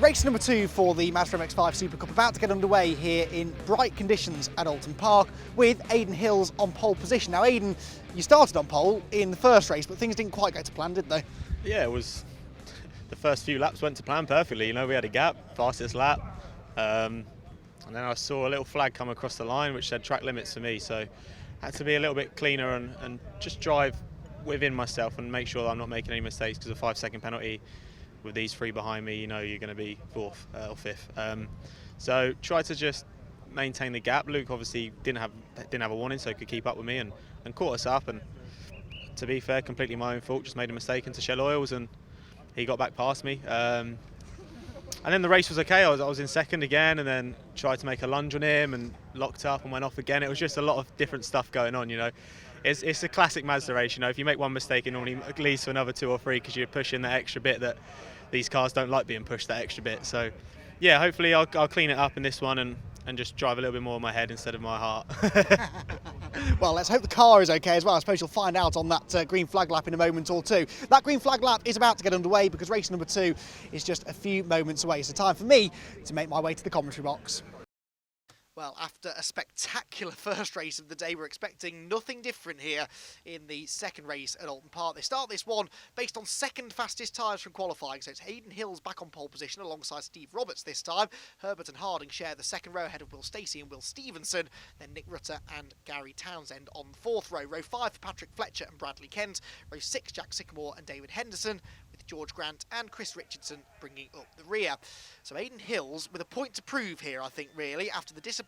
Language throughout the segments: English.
Race number 2 for the Mazda MX-5 SuperCup about to get underway here in bright conditions at Oulton Park with Aidan Hills on pole position. Now Aidan, you started on pole in the first race, but things didn't quite go to plan, did they? Yeah, it was. The first few laps went to plan perfectly. You know, we had a gap, fastest lap, and then I saw a little flag come across the line which said track limits for me, so I had to be a little bit cleaner and just drive within myself and make sure that I'm not making any mistakes, because a 5-second penalty with these three behind me, you know you're going to be fourth or fifth. So try to just maintain the gap. Luke obviously didn't have a warning, so he could keep up with me and caught us up. And to be fair, completely my own fault. Just made a mistake into Shell Oils and he got back past me. And then the race was okay. I was in second again, and then tried to make a lunge on him and locked up and went off again. It was just a lot of different stuff going on, you know. It's a classic Mazda race, you know. If you make one mistake, it normally leads to another 2 or 3 because you're pushing that extra bit that these cars don't like being pushed that extra bit. So yeah, hopefully I'll clean it up in this one and just drive a little bit more with my head instead of my heart. Well, let's hope the car is okay as well. I suppose you'll find out on that green flag lap in a moment or two. That green flag lap is about to get underway because race number 2 is just a few moments away. So time for me to make my way to the commentary box. Well, after a spectacular first race of the day, we're expecting nothing different here in the second race at Oulton Park. They start this one based on second fastest tyres from qualifying, so it's Aidan Hills back on pole position alongside Steve Roberts this time. Herbert and Harding share the second row ahead of Will Stacey and Will Stevenson, then Nick Rutter and Gary Townsend on the fourth row. Row 5 for Patrick Fletcher and Bradley Kent. Row 6, Jack Sycamore and David Henderson, with George Grant and Chris Richardson bringing up the rear. So Aidan Hills with a point to prove here, I think, really, after the disappointment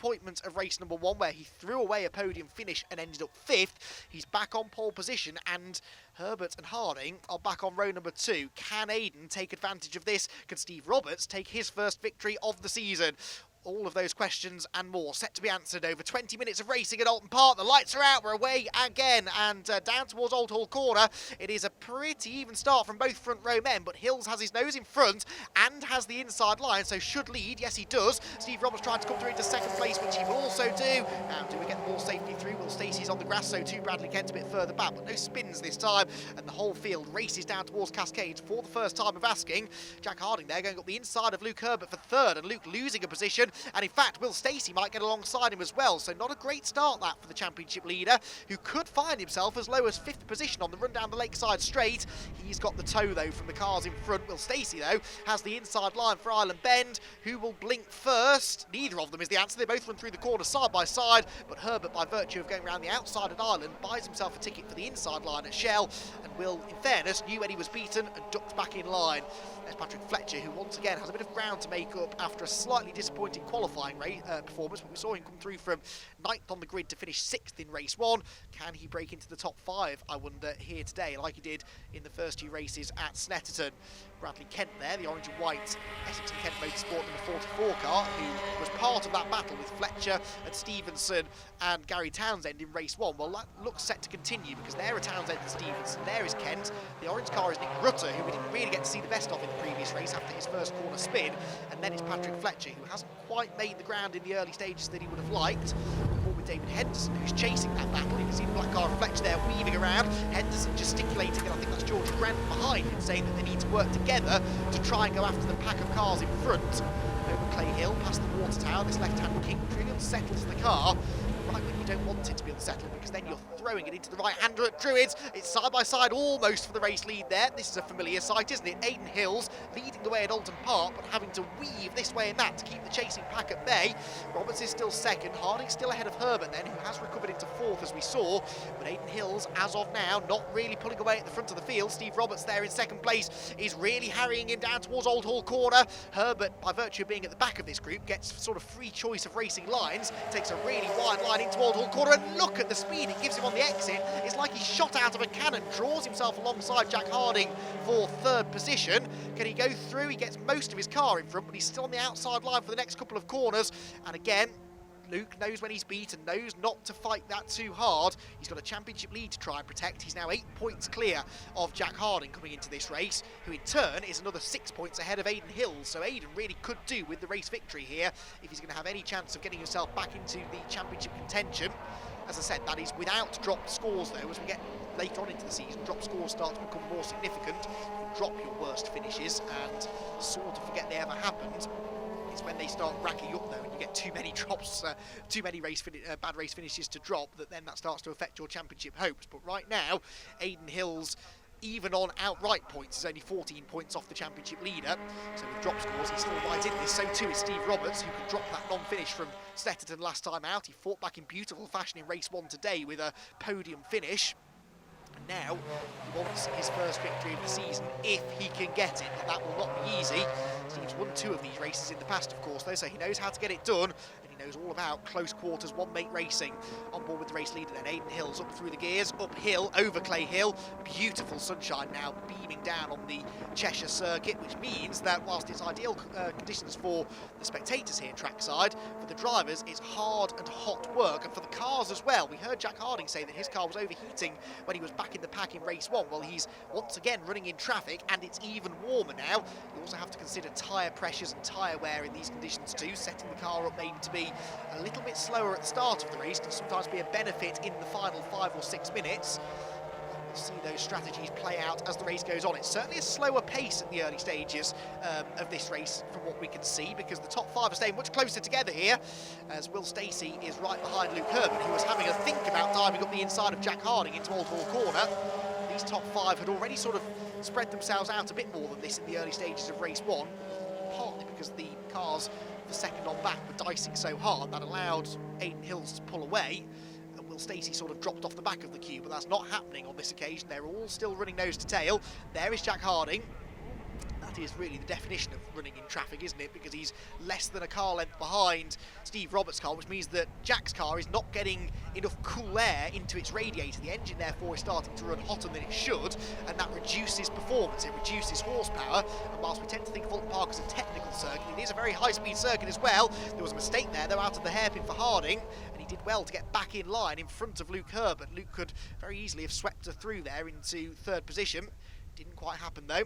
of race number 1 where he threw away a podium finish and ended up 5th. He's back on pole position and Herbert and Harding are back on row number 2. Can Aidan take advantage of this? Can Steve Roberts take his first victory of the season? All of those questions and more set to be answered over 20 minutes of racing at Oulton Park. The lights are out, we're away again, and down towards Old Hall Corner. It is a pretty even start from both front row men, but Hills has his nose in front and has the inside line, so should lead. Yes, he does. Steve Roberts trying to come through into second place, which he will also do. Now, do we get the ball safely through? Will Stacey's on the grass, so too Bradley Kent a bit further back, but no spins this time, and the whole field races down towards Cascades for the first time of asking. Jack Harding there going up the inside of Luke Herbert for third, and Luke losing a position, and in fact Will Stacey might get alongside him as well, so not a great start that for the championship leader, who could find himself as low as 5th position on the run down the Lakeside Straight. He's got the tow though from the cars in front. Will Stacey though has the inside line for Island Bend. Who will blink first? Neither of them is the answer. They both run through the corner side by side, but Herbert, by virtue of going around the outside at Island, buys himself a ticket for the inside line at Shell, and Will, in fairness, knew when he was beaten and ducked back in line. There's Patrick Fletcher, who once again has a bit of ground to make up after a slightly disappointing qualifying performance, but we saw him come through from 9th on the grid to finish 6th in race 1. Can he break into the top 5, I wonder, here today, like he did in the first 2 races at Snetterton? Bradley Kent there, the orange and white Essington Kent Motorsport number 44 car, who was part of that battle with Fletcher and Stevenson and Gary Townsend in race 1. Well, that looks set to continue because there are Townsend and Stevenson, there is Kent. The orange car is Nick Rutter, who we didn't really get to see the best of in the previous race after his first corner spin, and then it's Patrick Fletcher, who hasn't quite made the ground in the early stages that he would have liked. With David Henderson, who's chasing that battle. You can see the black car and Fletcher there weaving around. Henderson gesticulating, and I think that's George Grant behind him, saying that they need to work together to try and go after the pack of cars in front. Over Clay Hill, past the water tower, this left-hand king really unsettles the car. Right when you don't want it to be unsettled, because then you're throwing it into the right-hander at Druids. It's side by side almost for the race lead there. This is a familiar sight, isn't it? Aidan Hills leading the way at Oulton Park, but having to weave this way and that to keep the chasing pack at bay. Roberts is still second. Harding still ahead of Herbert then, who has recovered into 4th as we saw. But Aidan Hills, as of now, not really pulling away at the front of the field. Steve Roberts there in second place is really harrying him down towards Old Hall Corner. Herbert, by virtue of being at the back of this group, gets sort of free choice of racing lines, takes a really wide line into Old Hall Corner, and look at the speed it gives him on the exit. It's like he's shot out of a cannon, draws himself alongside Jack Harding for 3rd position. Can he go through? He gets most of his car in front, but he's still on the outside line for the next couple of corners. And again, Luke knows when he's beaten, knows not to fight that too hard. He's got a championship lead to try and protect. He's now 8 points clear of Jack Harding coming into this race, who in turn is another 6 points ahead of Aidan Hills. So Aidan really could do with the race victory here if he's going to have any chance of getting himself back into the championship contention. As I said, that is without dropped scores though. As we get later on into the season, drop scores start to become more significant. You drop your worst finishes and sort of forget they ever happened. It's when they start racking up though, and you get too many drops, too many bad race finishes to drop, that starts to affect your championship hopes. But right now, Aidan Hills, even on outright points, is only 14 points off the championship leader. So with drop scores, he's still right in this. So too is Steve Roberts, who could drop that non-finish from Stetterton last time out. He fought back in beautiful fashion in race 1 today with a podium finish. And now he wants his first victory of the season if he can get it, but that will not be easy. Steve's won 2 of these races in the past, of course, though, so he knows how to get it done. He knows all about close quarters, one-mate racing. On board with the race leader then, Aidan Hills, up through the gears, uphill, over Clay Hill. Beautiful sunshine now beaming down on the Cheshire circuit, which means that whilst it's ideal conditions for the spectators here trackside, for the drivers it's hard and hot work, and for the cars as well. We heard Jack Harding say that his car was overheating when he was back in the pack in race 1. Well, he's once again running in traffic, and it's even warmer now. You also have to consider tyre pressures and tyre wear in these conditions too. Setting the car up maybe to be a little bit slower at the start of the race can sometimes be a benefit in the final 5 or 6 minutes. We'll see those strategies play out as the race goes on. It's certainly a slower pace at the early stages of this race from what we can see, because the top 5 are staying much closer together here, as Will Stacey is right behind Luke Herbert, who was having a think about diving up the inside of Jack Harding into Old Hall Corner. These top 5 had already sort of spread themselves out a bit more than this in the early stages of race 1, partly because the cars the second on back were dicing so hard that allowed Aidan Hills to pull away, and Will Stacey sort of dropped off the back of the queue, but that's not happening on this occasion. They're all still running nose to tail. There is Jack Harding. That is really the definition of running in traffic, isn't it? Because he's less than a car length behind Steve Roberts' car, which means that Jack's car is not getting enough cool air into its radiator. The engine, therefore, is starting to run hotter than it should, and that reduces performance, it reduces horsepower. And whilst we tend to think of Oulton Park as a technical circuit, it is a very high-speed circuit as well. There was a mistake there, though, out of the hairpin for Harding, and he did well to get back in line in front of Luke Herbert. Luke could very easily have swept her through there into 3rd position. Didn't quite happen, though.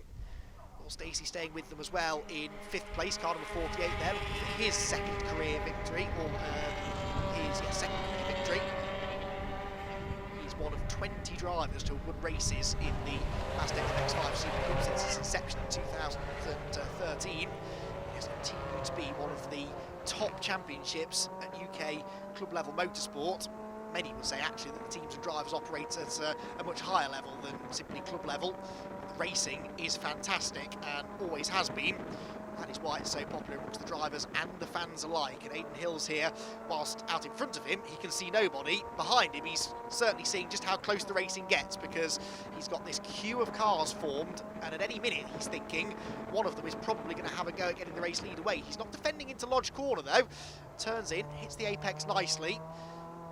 Stacey staying with them as well in 5th place, car number 48 there, looking for his second career victory, or his second career victory. He's one of 20 drivers to have won races in the Mazda MX-5 SuperCup since its inception in 2013. He has continued to be one of the top championships at UK club level motorsport. Many would say actually that the teams and drivers operate at a much higher level than simply club level. The racing is fantastic and always has been. That is why it's so popular amongst the drivers and the fans alike. And Aidan Hills here, whilst out in front of him, he can see nobody. Behind him, he's certainly seeing just how close the racing gets, because he's got this queue of cars formed, and at any minute he's thinking one of them is probably going to have a go at getting the race lead away. He's not defending into Lodge Corner though. Turns in, hits the apex nicely.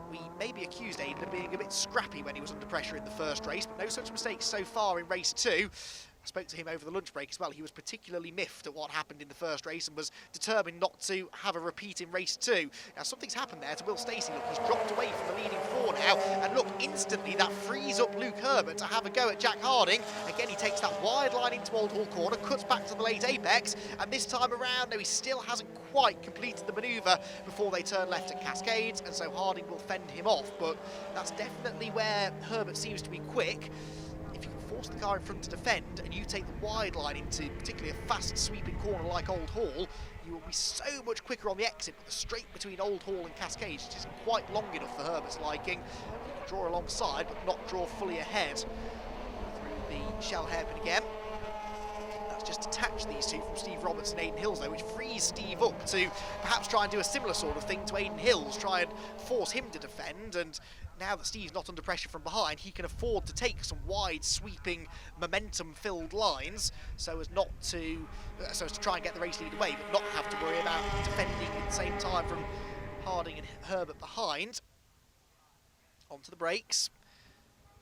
We maybe accused Aidan of being a bit scrappy when he was under pressure in the first race, but no such mistakes so far in race 2. I spoke to him over the lunch break as well. He was particularly miffed at what happened in the first race and was determined not to have a repeat in race 2. Now, something's happened there to Will Stacey. Look, he's dropped away from the leading 4 now, and look, instantly that frees up Luke Herbert to have a go at Jack Harding. Again, he takes that wide line into Old Hall Corner, cuts back to the late apex, and this time around, no, he still hasn't quite completed the manoeuvre before they turn left at Cascades, and so Harding will fend him off. But that's definitely where Herbert seems to be quick. If you can force the car in front to defend and you take the wide line into particularly a fast sweeping corner like Old Hall, you will be so much quicker on the exit. But the straight between Old Hall and Cascades just isn't quite long enough for Herbert's liking. He can draw alongside but not draw fully ahead. Through the shell hairpin again. That's just detached these two from Steve Roberts and Aidan Hills though, which frees Steve up to perhaps try and do a similar sort of thing to Aidan Hills, try and force him to defend. And now that Steve's not under pressure from behind, he can afford to take some wide, sweeping, momentum-filled lines so as to try and get the race lead away, but not have to worry about defending at the same time from Harding and Herbert behind. Onto the brakes.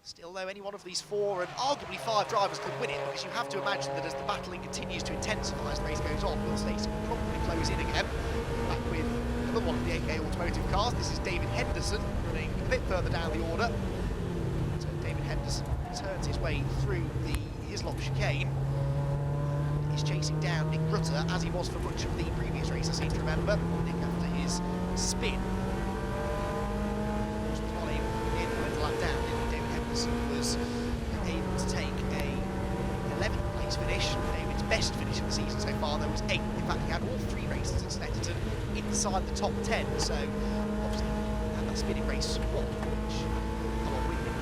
Still, though, any one of these 4 and arguably 5 drivers could win it, because you have to imagine that as the battling continues to intensify as the race goes on, Will Stacey will probably close in again. Back with another one of the AK Automotive cars. This is David Henderson, running a bit further down the order. So David Henderson turns his way through the Hislop chicane. He's chasing down Nick Rutter, as he was for much of the previous race, I seem to remember. Nick, after his spin, was not able best finish of the season so far, though, was 8th. In fact, he had all 3 races at Snetterton inside the top 10, so obviously he had that spinning race one, which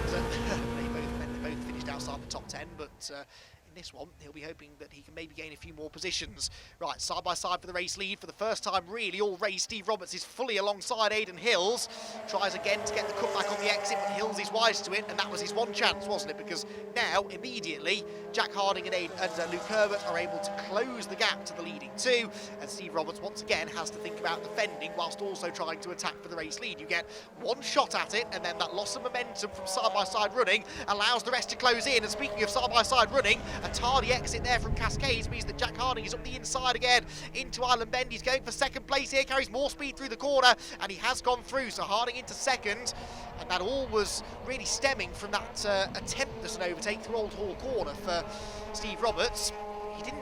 they both finished outside the top 10, but in this one, he'll be hoping that he can maybe gain a few more positions. Right, side by side for the race lead for the first time really all race. Steve Roberts is fully alongside Aidan Hills. Tries again to get the cutback on the exit, but Hills is wise to it, and that was his one chance, wasn't it? Because now, immediately, Jack Harding and Luke Herbert are able to close the gap to the leading 2, and Steve Roberts once again has to think about defending whilst also trying to attack for the race lead. You get one shot at it, and then that loss of momentum from side-by-side running allows the rest to close in. And speaking of side-by-side running, a tardy exit there from Cascades means that Jack Harding is up the inside again into Island Bend. He's going for second place here, carries more speed through the corner, and he has gone through, so Harding into second. And that all was really stemming from that attempt at an overtake through Old Hall Corner for Steve Roberts. He didn't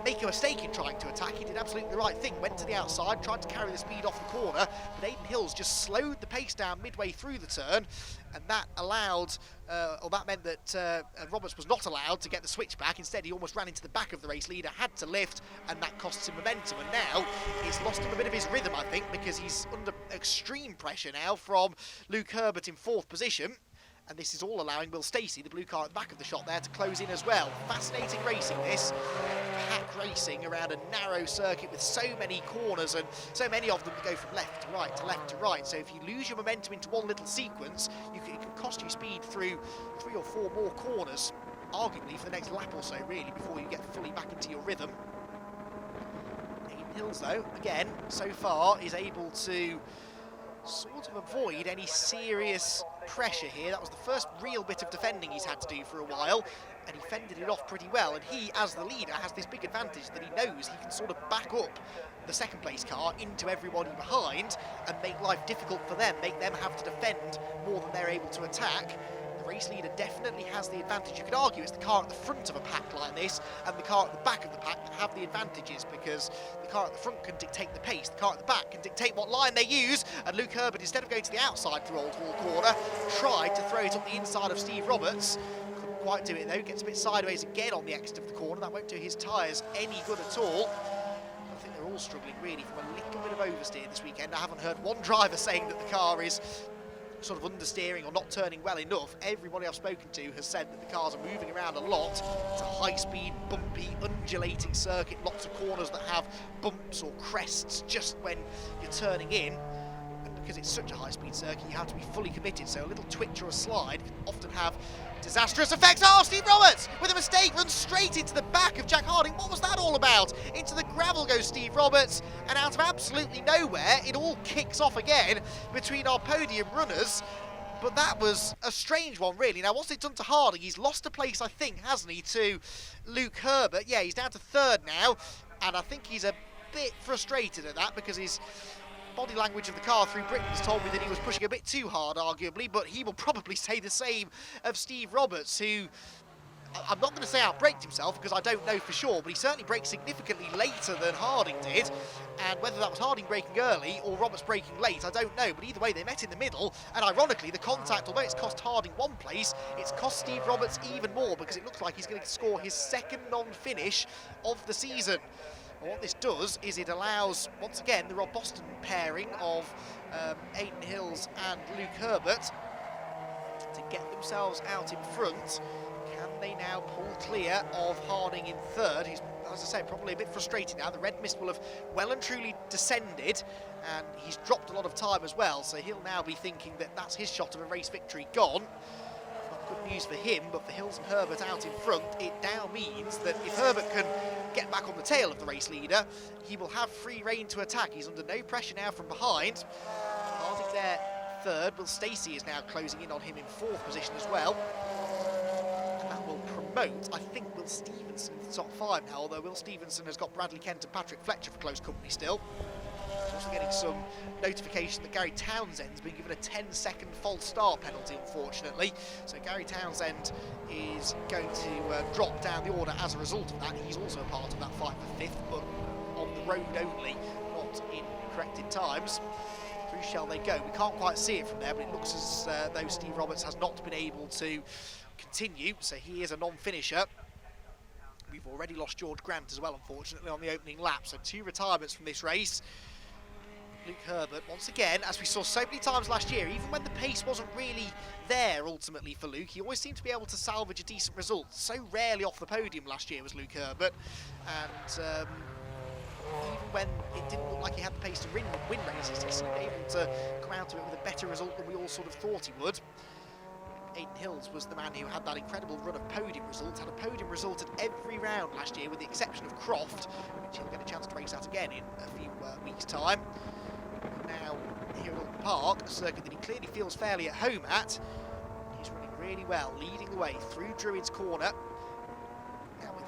make a mistake in trying to attack. He did absolutely the right thing, went to the outside, tried to carry the speed off the corner, but Aidan Hills just slowed the pace down midway through the turn, and that allowed, or that meant that Roberts was not allowed to get the switch back. Instead, he almost ran into the back of the race leader, had to lift, and that costs him momentum. And now he's lost him a bit of his rhythm, I think, because he's under extreme pressure now from Luke Herbert in 4th position. And this is all allowing Will Stacey, the blue car at the back of the shot there, to close in as well. Fascinating racing this. Pack racing around a narrow circuit with so many corners and so many of them that go from left to right to left to right. So if you lose your momentum into one little sequence, it can cost you speed through 3 or 4 more corners, arguably for the next lap or so, really, before you get fully back into your rhythm. Aidan Hills, though, again, so far is able to sort of avoid any serious pressure here. That was the first real bit of defending he's had to do for a while, and he fended it off pretty well. And he, as the leader, has this big advantage that he knows he can sort of back up the second place car into everybody behind and make life difficult for them, make them have to defend more than they're able to attack. The race leader definitely has the advantage. You could argue it's the car at the front of a pack like this and the car at the back of the pack that have the advantages, because the car at the front can dictate the pace, the car at the back can dictate what line they use. And Luke Herbert, instead of going to the outside through Old Hall Corner, tried to throw it up the inside of Steve Roberts. Couldn't quite do it though, gets a bit sideways again on the exit of the corner. That won't do his tyres any good at all. I think they're all struggling really from a little bit of oversteer this weekend. I haven't heard one driver saying that the car is sort of understeering or not turning well enough. Everybody I've spoken to has said that the cars are moving around a lot. It's a high-speed, bumpy, undulating circuit, lots of corners that have bumps or crests just when you're turning in. And because it's such a high-speed circuit, you have to be fully committed, so a little twitch or a slide can often have disastrous effects. Oh, Steve Roberts, with a mistake, runs straight into the back of Jack Harding. What was that all about? Into the gravel goes Steve Roberts, and out of absolutely nowhere, it all kicks off again between our podium runners. But that was a strange one, really. Now, what's it done to Harding? He's lost a place, I think, hasn't he, to Luke Herbert. Yeah, he's down to 3rd now, and I think he's a bit frustrated at that, because his body language of the car through Britain has told me that he was pushing a bit too hard, arguably, but he will probably say the same of Steve Roberts, who, I'm not going to say outbraked himself because I don't know for sure, but he certainly braked significantly later than Harding did, and whether that was Harding braking early or Roberts braking late, I don't know, but either way they met in the middle, and ironically the contact, although it's cost Harding 1 place, it's cost Steve Roberts even more, because it looks like he's going to score his 2nd non-finish of the season. And what this does is it allows, once again, the Rob Boston pairing of Aidan Hills and Luke Herbert to get themselves out in front. Can they now pull clear of Harding in 3rd? He's, as I say, probably a bit frustrated now. The red mist will have well and truly descended, and he's dropped a lot of time as well, so he'll now be thinking that that's his shot of a race victory gone. Good news for him, but for Hills and Herbert out in front, it now means that if Herbert can get back on the tail of the race leader, he will have free rein to attack. He's under no pressure now from behind. Harding there 3rd. Will Stacey is now closing in on him in 4th position as well. And that will promote, I think, Will Stevenson to the top 5 now, although Will Stevenson has got Bradley Kent and Patrick Fletcher for close company still. Also getting some notification that Gary Townsend's been given a 10-second false start penalty, unfortunately. So Gary Townsend is going to drop down the order as a result of that. He's also a part of that fight for 5th, but on the road only, not in corrected times. Through shall they go? We can't quite see it from there, but it looks as though Steve Roberts has not been able to continue, so he is a non-finisher. We've already lost George Grant as well, unfortunately, on the opening lap. So 2 retirements from this race. Luke Herbert, once again, as we saw so many times last year, even when the pace wasn't really there ultimately for Luke, he always seemed to be able to salvage a decent result. So rarely off the podium last year was Luke Herbert. And even when it didn't look like he had the pace to win races, he seemed able to come out of it with a better result than we all sort of thought he would. Aidan Hills was the man who had that incredible run of podium results, had a podium result at every round last year with the exception of Croft, which he'll get a chance to race out again in a few weeks' time. Now, here at Oulton Park, a circuit that he clearly feels fairly at home at, he's running really well, leading the way through Druids Corner. Now with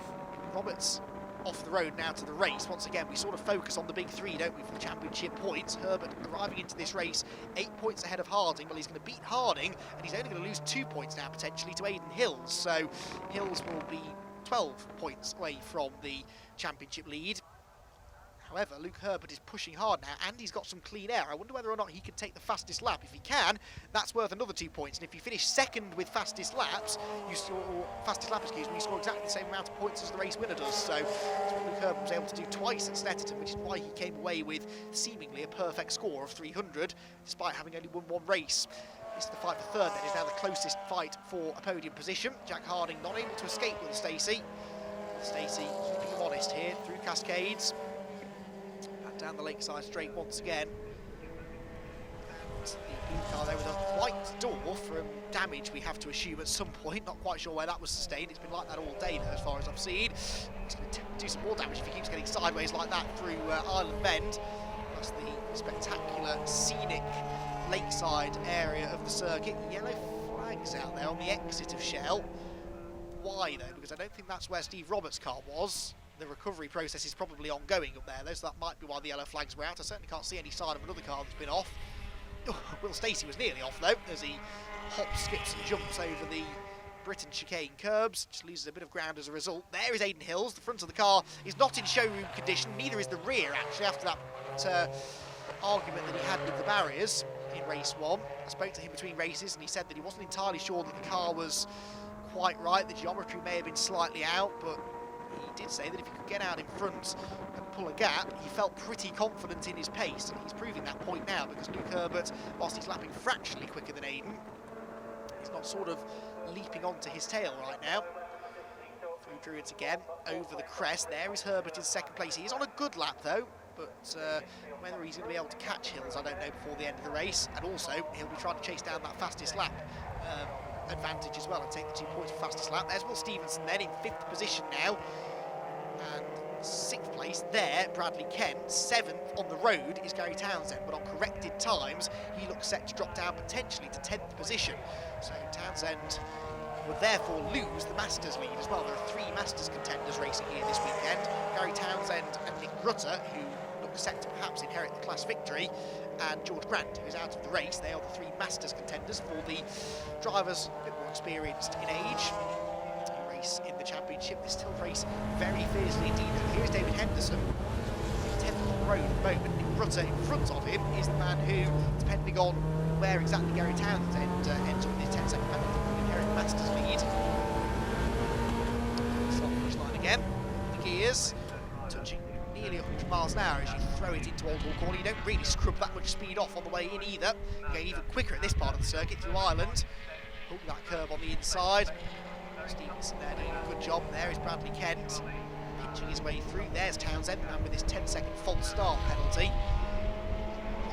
Roberts off the road now to the race, once again we sort of focus on the big 3, don't we, for the championship points. Herbert arriving into this race 8 points ahead of Harding. Well, he's going to beat Harding, and he's only going to lose 2 points now potentially to Aidan Hills, so Hills will be 12 points away from the championship lead. However, Luke Herbert is pushing hard now, and he's got some clean air. I wonder whether or not he can take the fastest lap. If he can, that's worth another 2 points. And if you finish second with fastest laps, you score, or fastest lap, excuse me, you score exactly the same amount of points as the race winner does. So that's what Luke Herbert was able to do twice at Snetterton, which is why he came away with seemingly a perfect score of 300, despite having only won 1 race. This is the fight for third, then is now the closest fight for a podium position. Jack Harding not able to escape with Stacey. Stacey keeping him honest here through Cascades. Down the lakeside straight once again. And the blue car there with a white door from damage, we have to assume at some point. Not quite sure where that was sustained. It's been like that all day though, as far as I've seen. He's going to do some more damage if he keeps getting sideways like that through Island Bend. That's the spectacular scenic lakeside area of the circuit. Yellow flags out there on the exit of Shell. Why though? Because I don't think that's where Steve Roberts' car was. The recovery process is probably ongoing up there, though, so that might be why the yellow flags were out. I certainly can't see any sign of another car that's been off. Oh, Will Stacey was nearly off, though, as he hops, skips and jumps over the Britain chicane curbs, just loses a bit of ground as a result. There is Aidan Hills. The front of the car is not in showroom condition, neither is the rear, actually, after that argument that he had with the barriers in race 1. I spoke to him between races, and he said that he wasn't entirely sure that the car was quite right. The geometry may have been slightly out, but he did say that if he could get out in front and pull a gap, he felt pretty confident in his pace, and he's proving that point now, because Luke Herbert, whilst he's lapping fractionally quicker than Aidan, he's not sort of leaping onto his tail right now. Through Druids again, over the crest. There is Herbert in second place. He is on a good lap though, but whether he's going to be able to catch Hills, I don't know before the end of the race, and also he'll be trying to chase down that fastest lap advantage as well and take the 2 points for fastest lap. There's Will Stevenson then in 5th position now, and 6th place there, Bradley Kent. 7th on the road is Gary Townsend, but on corrected times he looks set to drop down potentially to 10th position. So Townsend would therefore lose the Masters lead as well. There are 3 Masters contenders racing here this weekend. Gary Townsend and Nick Rutter, who look set to perhaps inherit the class victory, and George Grant, who's out of the race. They are the 3 Masters contenders for the drivers a bit more experienced in age. Race in the championship. They still race very fiercely indeed. Here's David Henderson, 10th on the road at the moment. Nick Rutter in front of him is the man who, depending on where exactly Gary Townsend ends up in his 10-second penalty, will inherit the Masters lead. Start the finish line again. The gears touching nearly 100 miles an hour as you throw it into Old Hall Corner. You don't really scrub that much speed off on the way in either. You're going even quicker at this part of the circuit through Ireland. Hook that curve on the inside. Stevenson there doing a good job. There is Bradley Kent pinching his way through. There's Townsend, and with his 10-second false start penalty.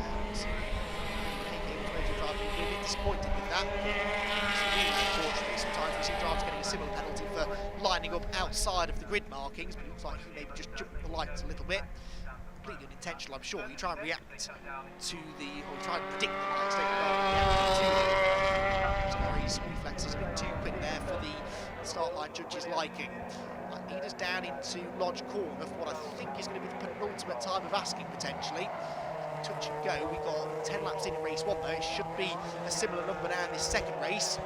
And driver will be a bit disappointed with that. Unfortunately, sometimes we see drivers getting a similar penalty for lining up outside of the grid markings, but it looks like he maybe just jumped the lights a little bit. Completely unintentional, I'm sure. You try and react to the, or try and predict the lights, don't you, rather than react to them. So his reflexes have been too quick there for the start line judges' liking. That lead us down into Lodge Corner for what I think is going to be the penultimate time of asking, potentially. Touch and go. We've got 10 laps in race 1 though. It should be a similar number now in this second race.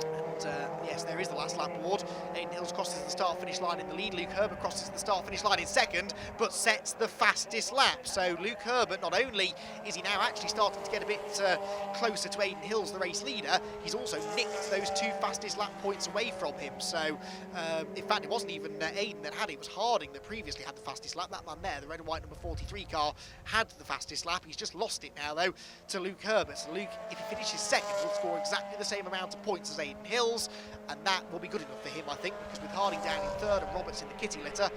And yeah, Yes, there is the last lap board. Aiden Hills crosses the start-finish line in the lead. Luke Herbert crosses the start-finish line in second, but sets the fastest lap. So Luke Herbert, not only is he now actually starting to get a bit closer to Aiden Hills, the race leader, he's also nicked those 2 fastest lap points away from him. So, in fact, it wasn't even Aiden that had it. It was Harding that previously had the fastest lap. That man there, the red and white number 43 car, had the fastest lap. He's just lost it now, though, to Luke Herbert. So Luke, if he finishes second, will score exactly the same amount of points as Aiden Hills, and that will be good enough for him, I think, because with Harding down in third and Roberts in the kitty litter,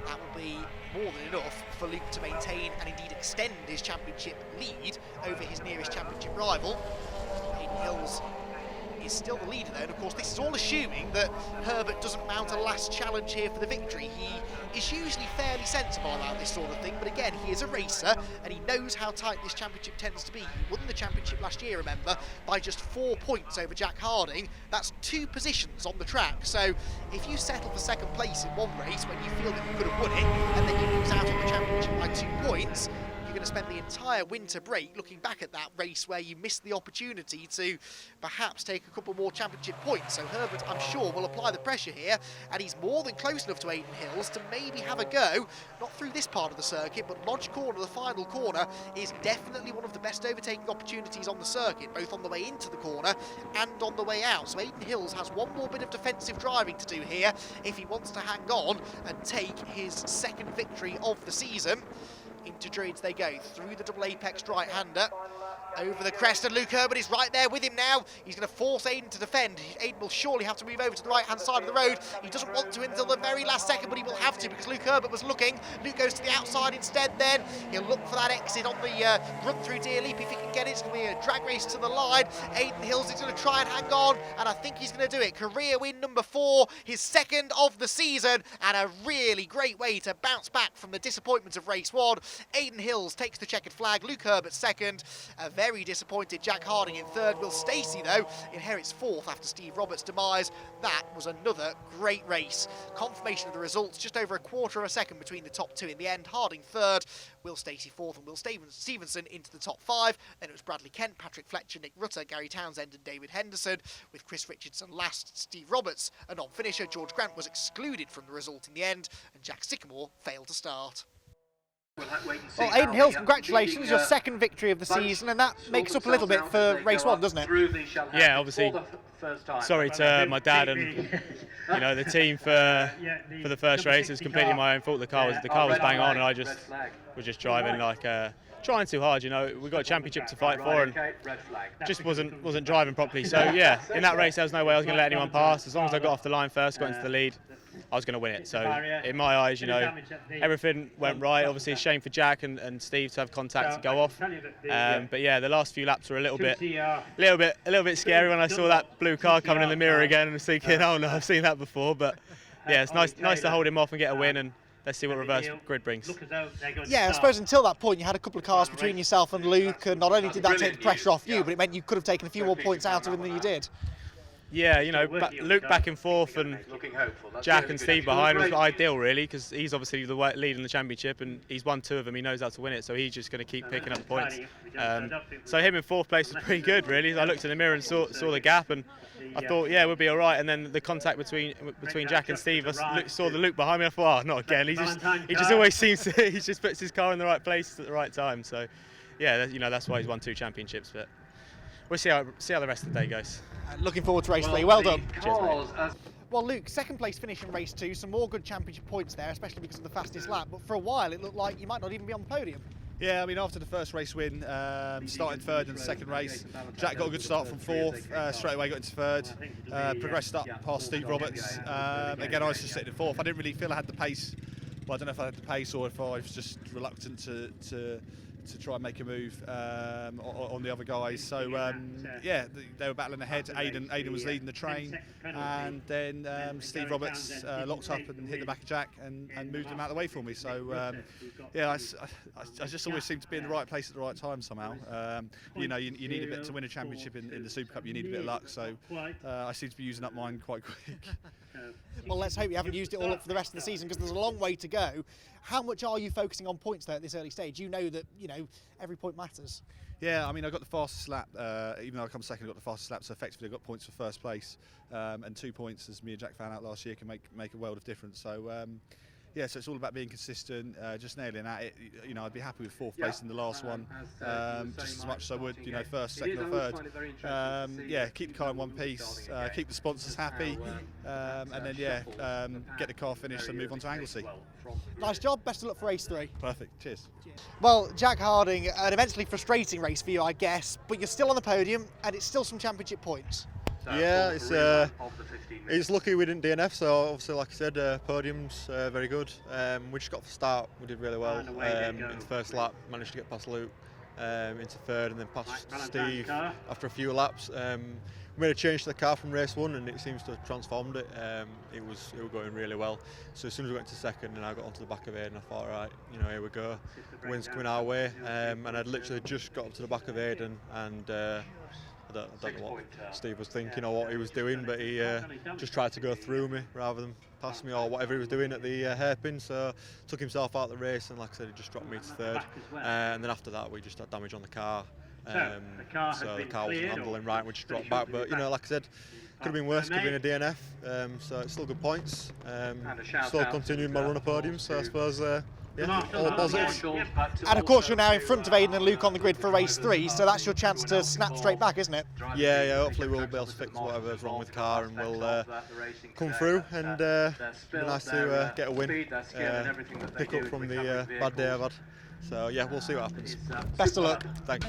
that will be more than enough for Luke to maintain and indeed extend his championship lead over his nearest championship rival. Aiden Hills is still the leader though, and of course this is all assuming that Herbert doesn't mount a last challenge here for the victory. He is usually fairly sensible about this sort of thing, but again, he is a racer and he knows how tight this championship tends to be. He won the championship last year, remember, by just 4 points over Jack Harding. That's 2 positions on the track, so if you settle for second place in one race when you feel that you could have won it, and then you lose out on the championship by 2 points, going to spend the entire winter break looking back at that race where you missed the opportunity to perhaps take a couple more championship points. So Herbert, I'm sure, will apply the pressure here, and he's more than close enough to Aiden Hills to maybe have a go, not through this part of the circuit, but Lodge Corner, the final corner, is definitely one of the best overtaking opportunities on the circuit, both on the way into the corner and on the way out. So Aiden Hills has one more bit of defensive driving to do here if he wants to hang on and take his second victory of the season. Into Druids they go, through the double apex right-hander, over the crest, and Luke Herbert is right there with him now. He's going to force Aiden to defend. Aiden will surely have to move over to the right-hand side of the road. He doesn't want to until the very last second, but he will have to because Luke Herbert was looking. Luke goes to the outside instead then. He'll look for that exit on the run through Deer Leap if he can get it. It's going to be a drag race to the line. Aiden Hills is going to try and hang on, and I think he's going to do it. Career win number 4, his second of the season, and a really great way to bounce back from the disappointment of race 1. Aiden Hills takes the checkered flag. Luke Herbert second. A very disappointed Jack Harding in third. Will Stacey, though, inherits 4th after Steve Roberts' demise. That was another great race. Confirmation of the results, just over a quarter of a second between the top 2 in the end. Harding third, Will Stacey 4th, and Will Stevenson into the top 5. Then it was Bradley Kent, Patrick Fletcher, Nick Rutter, Gary Townsend and David Henderson, with Chris Richardson last, Steve Roberts a non-finisher. George Grant was excluded from the result in the end, and Jack Sycamore failed to start. Well, Aiden Hills, congratulations, your second victory of the season, and that makes up a little bit for race 1, doesn't it? Yeah, obviously, sorry to my dad and the team for the first race. It's completely my own fault. The car was bang on, and I was just driving trying too hard. We got a championship to fight for, and just wasn't driving properly. So yeah, in that race there was no way I was going to let anyone pass. As long as I got off the line first, got into the lead, I was going to win it. So in my eyes, everything went right. Obviously, a shame for Jack and Steve to have contact to go off. But yeah, the last few laps were a little bit scary when I saw that blue car coming in the mirror again, and was thinking, oh no, I've seen that before. But yeah, it's nice to hold him off and get a win, and let's see what reverse grid brings. Yeah, I suppose until that point you had a couple of cars between yourself and Luke, and not only did that take the pressure off you, but it meant you could have taken a few more points out of him than you did. Yeah, Luke back and forth and Jack and Steve behind was ideal, really, because he's obviously the lead in the championship and he's won 2 of them. He knows how to win it, so he's just going to keep picking up the points. So him in 4th place was pretty good, really. I looked in the mirror and saw the gap, and I thought, yeah, we'll be all right. And then the contact between Jack and Steve, I saw the Luke behind me. I thought, oh, not again. He just always seems to he just puts his car in the right place at the right time. So yeah, that's why he's won 2 championships. But we'll see how the rest of the day goes. Looking forward to race 3. Well done. Cheers, mate. Well, Luke, second place finish in race 2, some more good championship points there, especially because of the fastest lap. But for a while, it looked like you might not even be on the podium. Yeah, I mean, after the first race win, started third in the second race. Jack got a good start from 4th, straight away got into third, progressed up past Steve Roberts. Again, I was just sitting in 4th. I didn't really feel I had the pace. Well, I don't know if I had the pace or if I was just reluctant to try and make a move on the other guys. So yeah, they were battling ahead. Aiden was leading the train, and then Steve Roberts locked up and hit the back of Jack and moved him out of the way for me. So yeah, I just always seem to be in the right place at the right time somehow. You need a bit to win a championship in the SuperCup. You need a bit of luck. So I seem to be using up mine quite quick. Well, let's hope you haven't used it all up for the rest of the season, because there's a long way to go. How much are you focusing on points though at this early stage? You know that every point matters. Yeah, I mean, I got the fastest lap, even though I come second, I got the fastest lap, so effectively I got points for first place, and 2 points, as me and Jack found out last year, can make a world of difference. So yeah, so it's all about being consistent, just nailing at it. You know, I'd be happy with 4th place in the last one, just as much as I would, you know, 1st, 2nd or 3rd. Yeah, keep the car in one piece, keep the sponsors happy, and then get the car finished and move on to Anglesey. Nice job, best of luck for race 3. Perfect, cheers. Well, Jack Harding, an immensely frustrating race for you, I guess, but you're still on the podium and it's still some championship points. Yeah, it's lucky we didn't DNF, so obviously, like I said, podium's very good. We just got to start, we did really well. In the first lap, managed to get past Luke into 3rd and then past Steve after a few laps. We made a change to the car from race 1 and it seems to have transformed it. It was going really well. So as soon as we went to 2nd and I got onto the back of Aidan, I thought, right, you know, here we go. The wind's coming our way. And I'd literally just got up to the back of Aidan and I don't know what Steve was thinking or what he was doing, but he just tried to go through me rather than pass me or whatever he was doing at the hairpin. So took himself out of the race and, like I said, he just dropped me to 3rd. And then after that, we just had damage on the car. So the car wasn't handling right, and we just dropped back. But you know, like I said, could have been worse. Could have been a DNF. So it's still good points. Still continuing my run of podiums. So I suppose. Yeah, all positives. And of course you're now in front of Aidan and Luke on the grid for race 3, so that's your chance to snap straight back, isn't it? Yeah, hopefully we'll be able to fix whatever's wrong with the car and we'll come through and be nice to get a win, pick up from the bad day I've had. So yeah, we'll see what happens. Best of luck. Thanks.